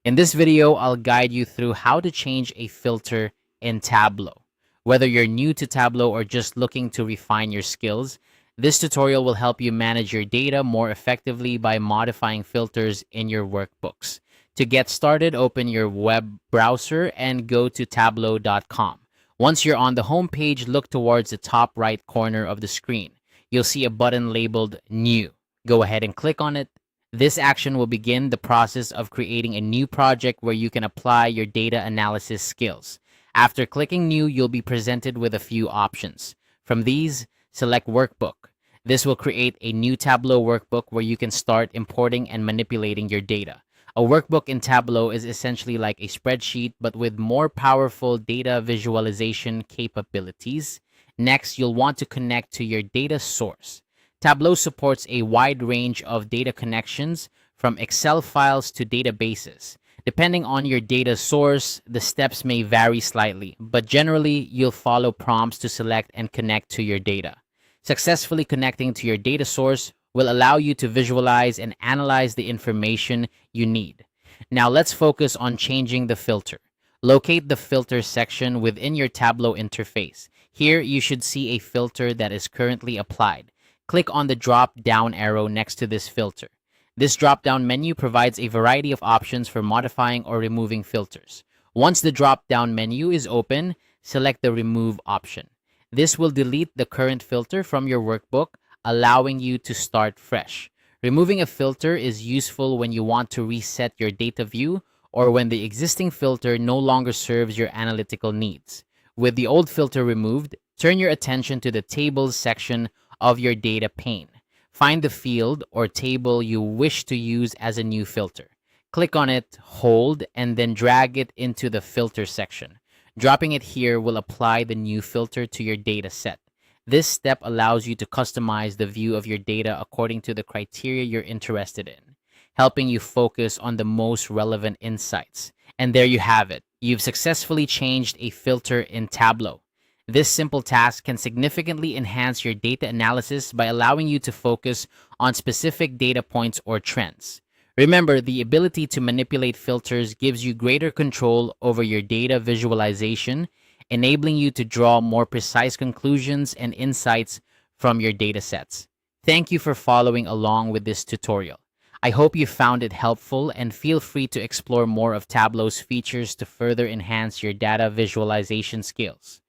In this video, I'll guide you through how to change a filter in Tableau. Whether you're new to Tableau or just looking to refine your skills, this tutorial will help you manage your data more effectively by modifying filters in your workbooks. To get started, open your web browser and go to tableau.com. Once you're on the home page, look towards the top right corner of the screen. You'll see a button labeled New. Go ahead and click on it. This action will begin the process of creating a new project where you can apply your data analysis skills. After clicking New, you'll be presented with a few options. From these, select Workbook. This will create a new Tableau workbook where you can start importing and manipulating your data. A workbook in Tableau is essentially like a spreadsheet, but with more powerful data visualization capabilities. Next, you'll want to connect to your data source. Tableau supports a wide range of data connections, from Excel files to databases. Depending on your data source, the steps may vary slightly, but generally, you'll follow prompts to select and connect to your data. Successfully connecting to your data source will allow you to visualize and analyze the information you need. Now let's focus on changing the filter. Locate the filter section within your Tableau interface. Here, you should see a filter that is currently applied. Click on the drop-down arrow next to this filter. This drop-down menu provides a variety of options for modifying or removing filters. Once the drop-down menu is open, select the Remove option. This will delete the current filter from your workbook, allowing you to start fresh. Removing a filter is useful when you want to reset your data view or when the existing filter no longer serves your analytical needs. With the old filter removed, turn your attention to the Tables section of your data pane. Find the field or table you wish to use as a new filter. Click on it, hold, and then drag it into the filter section. Dropping it here will apply the new filter to your data set. This step allows you to customize the view of your data according to the criteria you're interested in, helping you focus on the most relevant insights. And there you have it. You've successfully changed a filter in Tableau. This simple task can significantly enhance your data analysis by allowing you to focus on specific data points or trends. Remember, the ability to manipulate filters gives you greater control over your data visualization, enabling you to draw more precise conclusions and insights from your data sets. Thank you for following along with this tutorial. I hope you found it helpful, and feel free to explore more of Tableau's features to further enhance your data visualization skills.